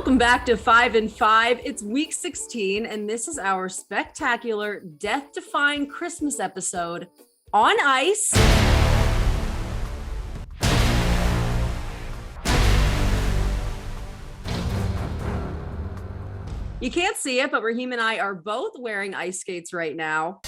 Welcome back to 5 and 5. It's week 16, and this is our spectacular death-defying Christmas episode on ice. You can't see it, but Raheem and I are both wearing ice skates right now.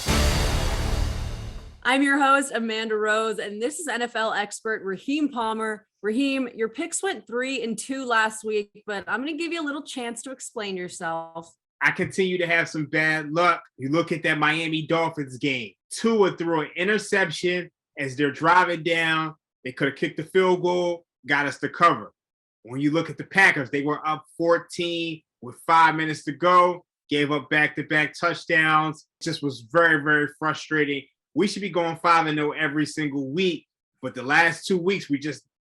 I'm your host, Amanda Rose, and this is NFL expert Raheem Palmer. Raheem, your picks went 3 and 2 last week, but I'm going to give you a little chance to explain yourself. I continue to have some bad luck. You look at that Miami Dolphins game. Tua threw an interception as they're driving down. They could have kicked the field goal, got us to cover. When you look at the Packers, they were up 14 with 5 minutes to go, gave up back-to-back touchdowns. It just was very, very frustrating. We should be going 5-0 every single week, but the last 2 weeks,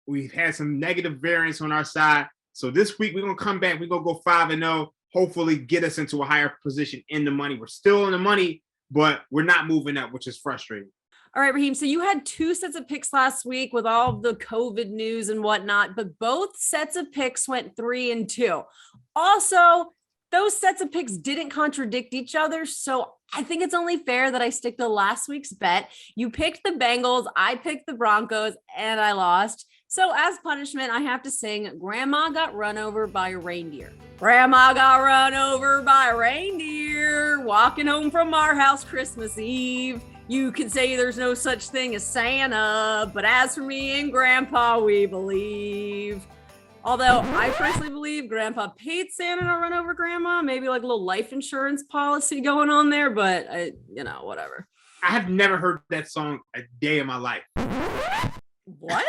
we've had some negative variance on our side. So this week, we're going to come back. We're going to go 5-0, hopefully get us into a higher position in the money. We're still in the money, but we're not moving up, which is frustrating. All right, Raheem. So you had 2 sets of picks last week with all the COVID news and whatnot, but both sets of picks went 3 and 2. Also, those sets of picks didn't contradict each other. So I think it's only fair that I stick to last week's bet. You picked the Bengals, I picked the Broncos, and I lost. So as punishment, I have to sing Grandma Got Run Over by a Reindeer. Grandma got run over by a reindeer, walking home from our house Christmas Eve. You can say there's no such thing as Santa, but as for me and Grandpa, we believe. Although I personally believe Grandpa paid Santa to run over Grandma, maybe like a little life insurance policy going on there, but whatever. I have never heard that song a day in my life. What?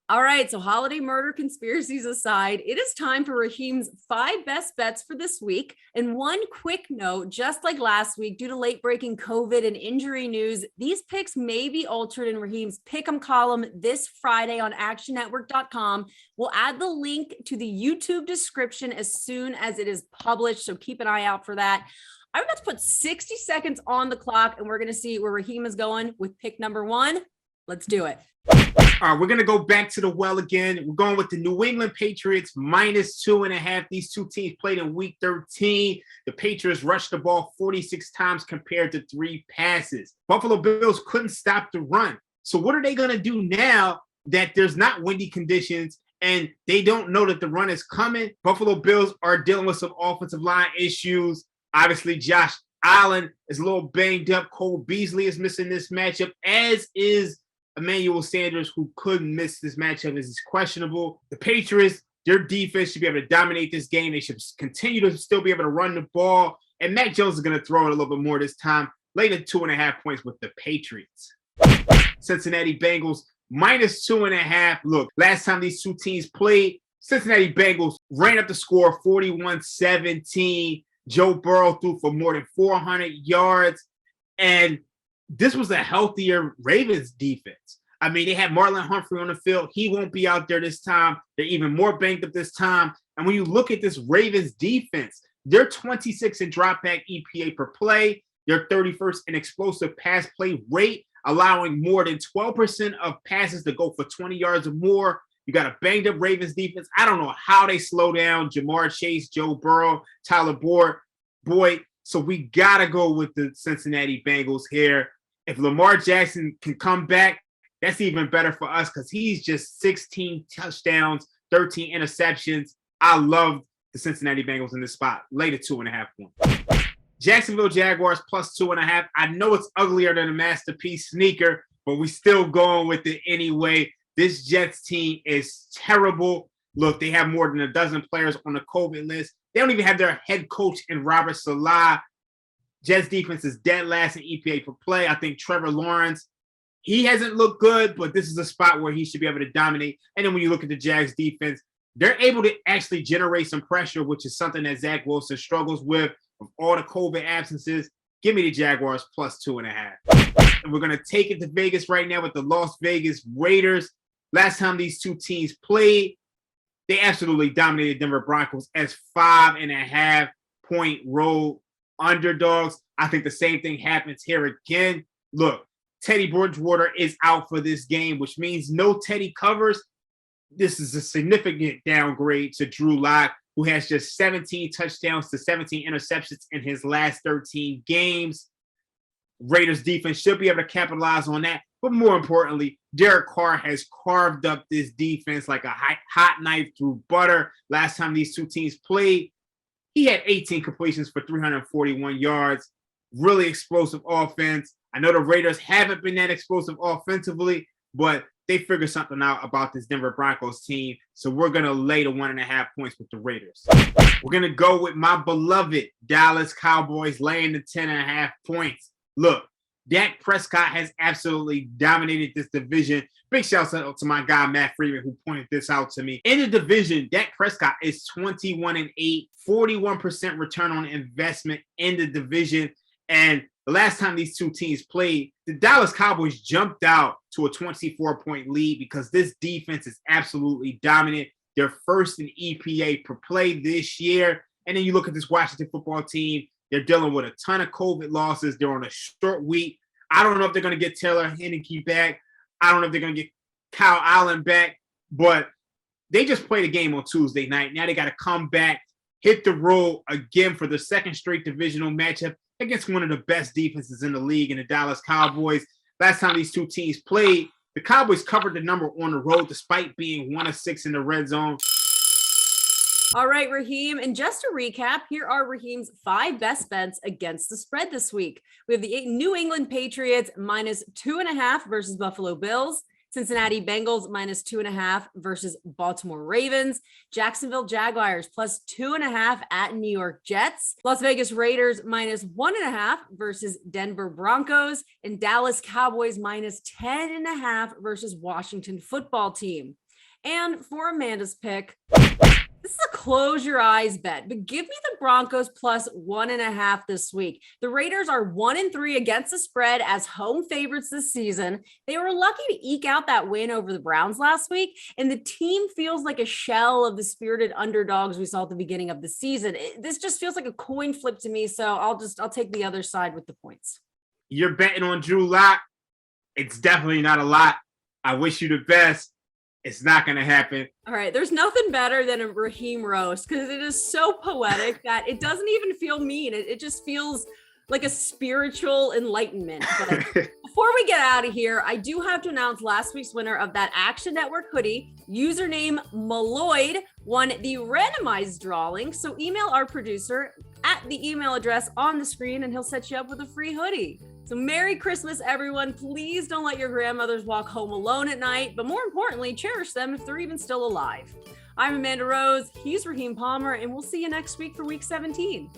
All right. So holiday murder conspiracies aside, it is time for Raheem's 5 best bets for this week. And one quick note, just like last week, due to late breaking COVID and injury news, these picks may be altered in Raheem's Pick'em column this Friday on actionnetwork.com. We'll add the link to the YouTube description as soon as it is published. So keep an eye out for that. I'm about to put 60 seconds on the clock and we're going to see where Raheem is going with pick number 1. Let's do it. All right, we're going to go back to the well again. We're going with the New England Patriots -2.5. These two teams played in week 13. The Patriots rushed the ball 46 times compared to 3 passes. Buffalo Bills couldn't stop the run. So what are they going to do now that there's not windy conditions and they don't know that the run is coming? Buffalo Bills are dealing with some offensive line issues. Obviously, Josh Allen is a little banged up. Cole Beasley is missing this matchup, as is Emmanuel Sanders, who couldn't miss this matchup, is questionable. The Patriots, their defense should be able to dominate this game. They should continue to still be able to run the ball. And Mac Jones is going to throw it a little bit more this time. Later, 2.5 points with the Patriots. Cincinnati Bengals -2.5. Look, last time these two teams played, Cincinnati Bengals ran up the score 41-17. Joe Burrow threw for more than 400 yards. And this was a healthier Ravens defense. I mean, they had Marlon Humphrey on the field. He won't be out there this time. They're even more banged up this time. And when you look at this Ravens defense, they're 26 in drop back EPA per play. They're 31st in explosive pass play rate, allowing more than 12% of passes to go for 20 yards or more. You got a banged up Ravens defense. I don't know how they slow down Jamar Chase, Joe Burrow, Tyler Boyd. So we got to go with the Cincinnati Bengals here. If Lamar Jackson can come back, that's even better for us because he's just 16 touchdowns, 13 interceptions. I love the Cincinnati Bengals in this spot. Later, 2.5 points. Jacksonville Jaguars +2.5. I know it's uglier than a masterpiece sneaker, but we still going with it anyway. This Jets team is terrible. Look, they have more than a dozen players on the COVID list. They don't even have their head coach in Robert Salah. Jets defense is dead last in EPA per play. I think Trevor Lawrence, he hasn't looked good, but this is a spot where he should be able to dominate. And then when you look at the Jags defense, they're able to actually generate some pressure, which is something that Zach Wilson struggles with all the COVID absences. Give me the Jaguars +2.5. And we're going to take it to Vegas right now with the Las Vegas Raiders. Last time these two teams played, they absolutely dominated Denver Broncos as 5.5-point road underdogs. I think the same thing happens here again. Look, Teddy Bridgewater is out for this game, which means no Teddy covers. This is a significant downgrade to Drew Lock. who has just 17 touchdowns to 17 interceptions in his last 13 games. Raiders defense should be able to capitalize on that. But more importantly, Derek Carr has carved up this defense like a hot knife through butter. Last time these two teams played, he had 18 completions for 341 yards. Really explosive offense. I know the Raiders haven't been that explosive offensively, but they figured something out about this Denver Broncos team. So we're going to lay the 1.5 points with the Raiders. We're going to go with my beloved Dallas Cowboys laying the 10.5 points. Look, Dak Prescott has absolutely dominated this division. Big shout out to my guy, Matt Freeman, who pointed this out to me. In the division, Dak Prescott is 21-8, 41% return on investment in the division. And the last time these two teams played, the Dallas Cowboys jumped out to a 24-point lead because this defense is absolutely dominant. They're first in EPA per play this year. And then you look at this Washington football team. They're dealing with a ton of COVID losses. They're on a short week. I don't know if they're going to get Taylor Heineke back. I don't know if they're going to get Kyle Allen back. But they just played a game on Tuesday night. Now they got to come back, hit the road again for the second straight divisional matchup against one of the best defenses in the league in the Dallas Cowboys. Last time these two teams played, the Cowboys covered the number on the road despite being 1 of 6 in the red zone. All right, Raheem. And just to recap, here are Raheem's 5 best bets against the spread this week. We have the New England Patriots -2.5 versus Buffalo Bills. Cincinnati Bengals -2.5 versus Baltimore Ravens. Jacksonville Jaguars +2.5 at New York Jets. Las Vegas Raiders -1.5 versus Denver Broncos. And Dallas Cowboys -10.5 versus Washington Football Team. And for Amanda's pick, this is a close your eyes bet, but give me the Broncos +1.5 this week. The Raiders are 1-3 against the spread as home favorites this season. They were lucky to eke out that win over the Browns last week, and the team feels like a shell of the spirited underdogs we saw at the beginning of the season. This just feels like a coin flip to me, so I'll take the other side with the points. You're betting on Drew Lock. It's definitely not a lot. I wish you the best. It's not going to happen. All right. There's nothing better than a Raheem roast because it is so poetic that it doesn't even feel mean. It just feels like a spiritual enlightenment. But before we get out of here, I do have to announce last week's winner of that Action Network hoodie. Username Malloyd won the randomized drawing. So email our producer at the email address on the screen and he'll set you up with a free hoodie. So Merry Christmas, everyone. Please don't let your grandmothers walk home alone at night, but more importantly, cherish them if they're even still alive. I'm Amanda Rose, he's Raheem Palmer, and we'll see you next week for week 17.